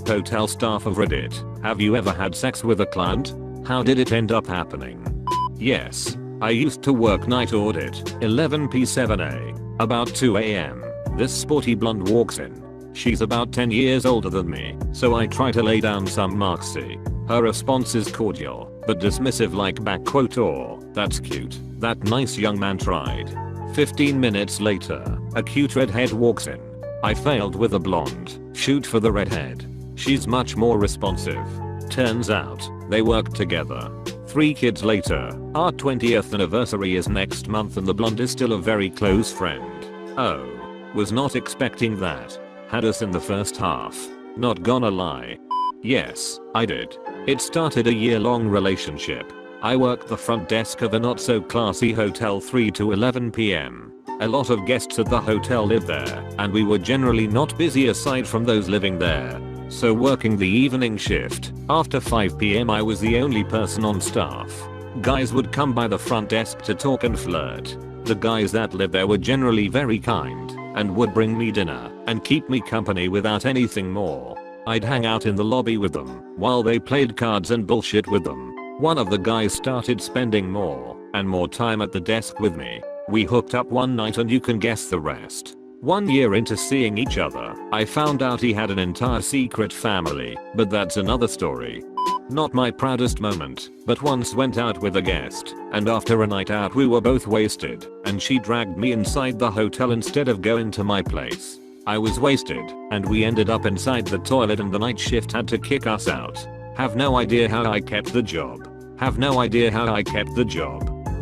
Hotel staff of Reddit, have you ever had sex with a client? How did it end up happening? Yes. I used to work night audit, 11p7a. About 2 am, this sporty blonde walks in. She's about 10 years older than me, so I try to lay down some marksy. Her response is cordial, but dismissive like backquote or, that's cute, that nice young man tried. 15 minutes later, a cute redhead walks in. I failed with a blonde, shoot for the redhead. She's much more responsive. Turns out, they worked together. 3 kids later, our 20th anniversary is next month and the blonde is still a very close friend. Oh. Was not expecting that. Had us in the first half. Not gonna lie. Yes, I did. It started a year-long relationship. I worked the front desk of a not so classy hotel 3 to 11 p.m. A lot of guests at the hotel live there, and we were generally not busy aside from those living there. So working the evening shift, after 5 p.m. I was the only person on staff. Guys would come by the front desk to talk and flirt. The guys that lived there were generally very kind, and would bring me dinner, and keep me company without anything more. I'd hang out in the lobby with them, while they played cards and bullshit with them. One of the guys started spending more, and more time at the desk with me. We hooked up one night and you can guess the rest. 1 year into seeing each other, I found out he had an entire secret family, but that's another story. Not my proudest moment, but once went out with a guest, and after a night out we were both wasted, and she dragged me inside the hotel instead of going to my place. I was wasted, and we ended up inside the toilet and the night shift had to kick us out. Have no idea how I kept the job.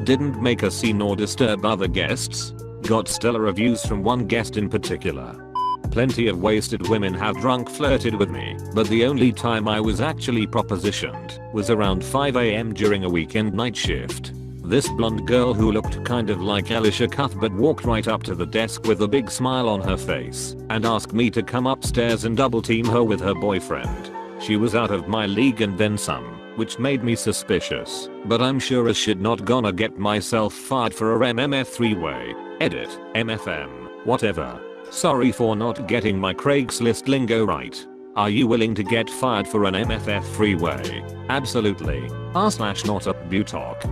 Didn't make a scene or disturb other guests. Got stellar reviews from one guest in particular. Plenty of wasted women have drunk flirted with me, but the only time I was actually propositioned was around 5 am during a weekend night shift. This blonde girl who looked kind of like Alicia Cuthbert walked right up to the desk with a big smile on her face and asked me to come upstairs and double team her with her boyfriend. She was out of my league and then some, which made me suspicious, but I'm sure as shit not gonna get myself fired for a MMF 3-way. Edit, MFM, whatever. Sorry for not getting my Craigslist lingo right. Are you willing to get fired for an MFF 3-way? Absolutely. r/not a butalk.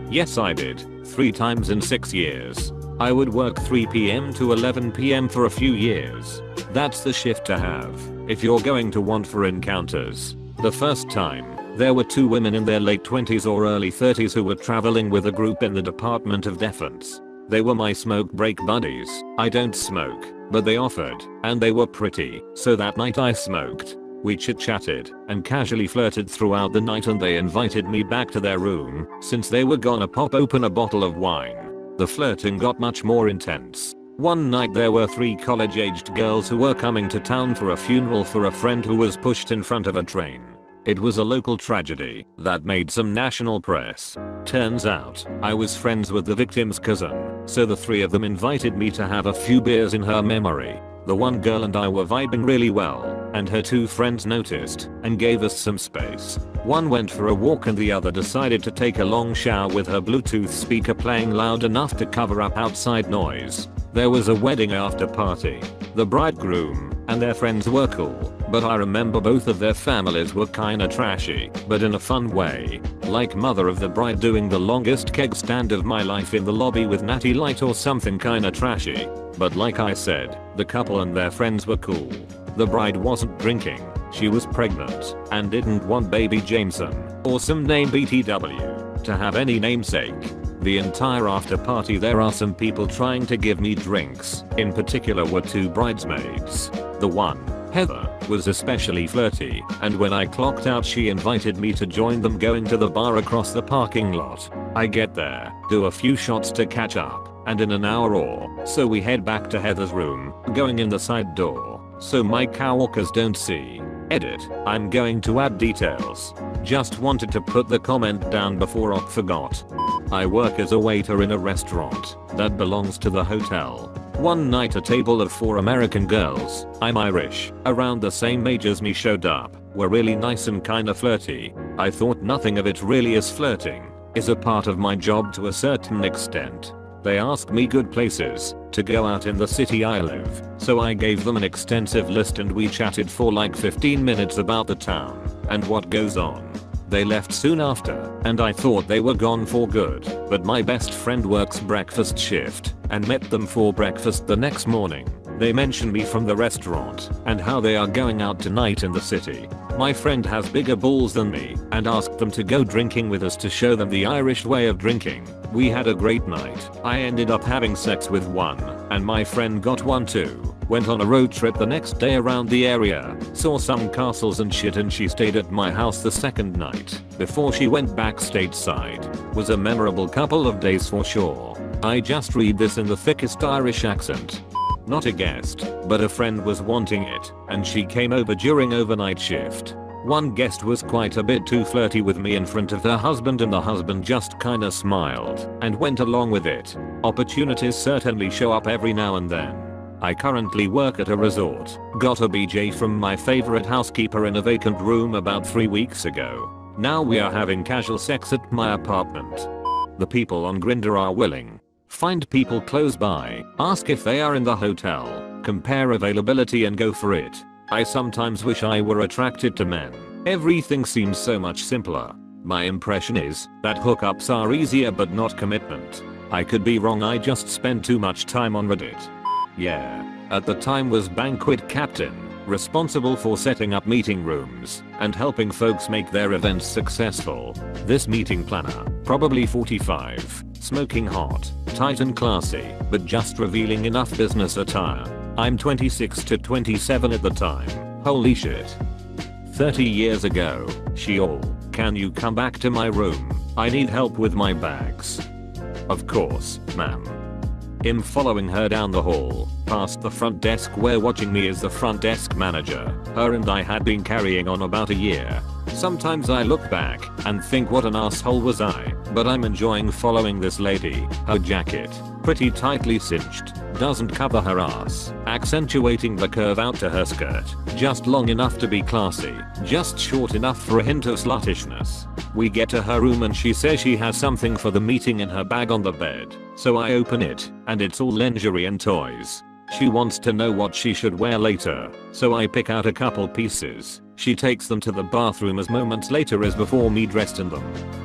Yes I did, 3 times in 6 years. I would work 3 p.m. to 11 p.m. for a few years. That's the shift to have, if you're going to want for encounters. The first time, there were 2 women in their late 20s or early 30s who were traveling with a group in the Department of Defense. They were my smoke break buddies. I don't smoke, but they offered, and they were pretty, so that night I smoked. We chit-chatted and casually flirted throughout the night and they invited me back to their room since they were gonna pop open a bottle of wine. The flirting got much more intense. One night there were 3 college-aged girls who were coming to town for a funeral for a friend who was pushed in front of a train. It was a local tragedy that made some national press. Turns out, I was friends with the victim's cousin, so the 3 of them invited me to have a few beers in her memory. The one girl and I were vibing really well, and her 2 friends noticed and gave us some space. One went for a walk and the other decided to take a long shower with her Bluetooth speaker playing loud enough to cover up outside noise. There was a wedding after party. The bridegroom and their friends were cool, but I remember both of their families were kinda trashy, but in a fun way. Like mother of the bride doing the longest keg stand of my life in the lobby with Natty Light or something kinda trashy. But like I said, the couple and their friends were cool. The bride wasn't drinking, she was pregnant, and didn't want baby Jameson, or some name BTW, to have any namesake. The entire after party there are some people trying to give me drinks, in particular were 2 bridesmaids. The one, Heather, was especially flirty, and when I clocked out she invited me to join them going to the bar across the parking lot. I get there, do a few shots to catch up, and in an hour or so we head back to Heather's room, going in the side door, so my coworkers don't see. Edit, I'm going to add details. Just wanted to put the comment down before I forgot. I work as a waiter in a restaurant that belongs to the hotel. One night a table of 4 American girls, I'm Irish, around the same age as me showed up, were really nice and kinda flirty. I thought nothing of it really is flirting, is a part of my job to a certain extent. They asked me good places to go out in the city I live, so I gave them an extensive list and we chatted for like 15 minutes about the town and what goes on. They left soon after, and I thought they were gone for good, but my best friend works breakfast shift and met them for breakfast the next morning. They mentioned me from the restaurant and how they are going out tonight in the city. My friend has bigger balls than me and asked them to go drinking with us to show them the Irish way of drinking. We had a great night. I ended up having sex with one, and my friend got one too. Went on a road trip the next day around the area, saw some castles and shit, and she stayed at my house the second night before she went back stateside. Was a memorable couple of days for sure. I just read this in the thickest Irish accent. Not a guest, but a friend was wanting it, and she came over during overnight shift. One guest was quite a bit too flirty with me in front of her husband, and the husband just kinda smiled and went along with it. Opportunities certainly show up every now and then. I currently work at a resort. Got a BJ from my favorite housekeeper in a vacant room about 3 weeks ago. Now we are having casual sex at my apartment. The people on Grindr are willing. Find people close by, ask if they are in the hotel, compare availability and go for it. I sometimes wish I were attracted to men. Everything seems so much simpler. My impression is that hookups are easier but not commitment. I could be wrong, I just spend too much time on Reddit. Yeah, at the time was banquet captain, responsible for setting up meeting rooms and helping folks make their events successful. This meeting planner, probably 45, smoking hot, tight and classy, but just revealing enough business attire. I'm 26 to 27 at the time. Holy shit. 30 years ago, she all, can you come back to my room? I need help with my bags. Of course, ma'am. Him following her down the hall, past the front desk where watching me is the front desk manager. Her and I had been carrying on about a year. Sometimes I look back and think what an asshole was I, but I'm enjoying following this lady. Her jacket, pretty tightly cinched, doesn't cover her ass, accentuating the curve out to her skirt, just long enough to be classy, just short enough for a hint of sluttishness. We get to her room and she says she has something for the meeting in her bag on the bed, so I open it, and it's all lingerie and toys. She wants to know what she should wear later, so I pick out a couple pieces. She takes them to the bathroom as moments later is before me dressed in them.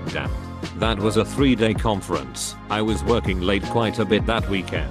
Damn. That was a 3-day conference. I was working late quite a bit that weekend.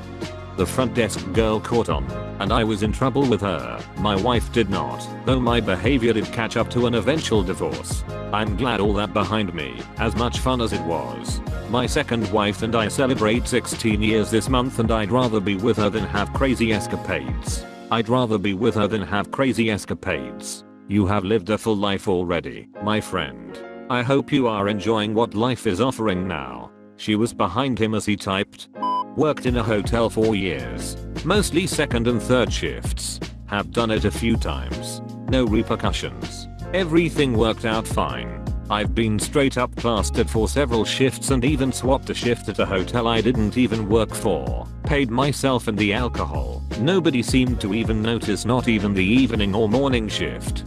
The front desk girl caught on, and I was in trouble with her. My wife did not, though my behavior did catch up to an eventual divorce. I'm glad all that behind me, as much fun as it was. My second wife and I celebrate 16 years this month, and I'd rather be with her than have crazy escapades. I'd rather be with her than have crazy escapades. You have lived a full life already, my friend. I hope you are enjoying what life is offering now. She was behind him as he typed. Worked in a hotel for years. Mostly second and third shifts. Have done it a few times. No repercussions. Everything worked out fine. I've been straight up plastered for several shifts and even swapped a shift at a hotel I didn't even work for. Paid myself and the alcohol. Nobody seemed to even notice, not even the evening or morning shift.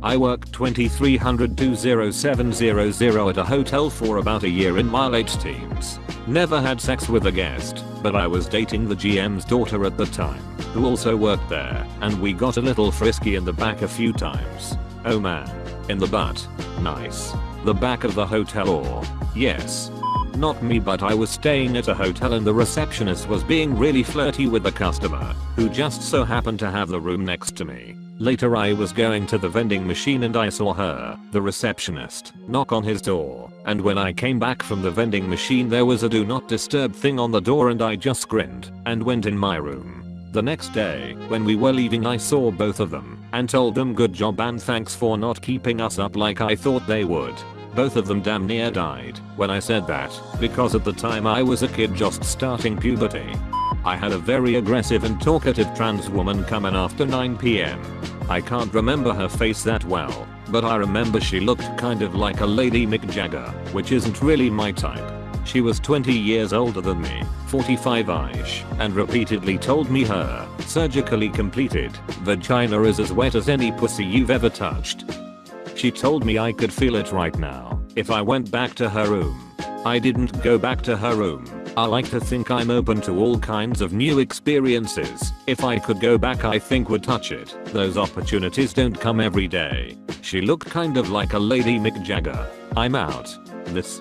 I worked 2300-2070 at a hotel for about a year in my late teens. Never had sex with a guest, but I was dating the GM's daughter at the time, who also worked there, and we got a little frisky in the back a few times. Oh man. In the butt. Nice. The back of the hotel, or yes. Not me, but I was staying at a hotel and the receptionist was being really flirty with the customer, who just so happened to have the room next to me. Later I was going to the vending machine and I saw her, the receptionist, knock on his door, and when I came back from the vending machine there was a do not disturb thing on the door and I just grinned and went in my room. The next day, when we were leaving, I saw both of them and told them good job and thanks for not keeping us up like I thought they would. Both of them damn near died when I said that, because at the time I was a kid just starting puberty. I had a very aggressive and talkative trans woman come in after 9 PM. I can't remember her face that well, but I remember she looked kind of like a Lady Mick Jagger, which isn't really my type. She was 20 years older than me, 45-ish, and repeatedly told me her surgically completed vagina is as wet as any pussy you've ever touched. She told me I could feel it right now if I went back to her room. I didn't go back to her room. I like to think I'm open to all kinds of new experiences. If I could go back I think would touch it. Those opportunities don't come every day. She looked kind of like a Lady Mick Jagger. I'm out. This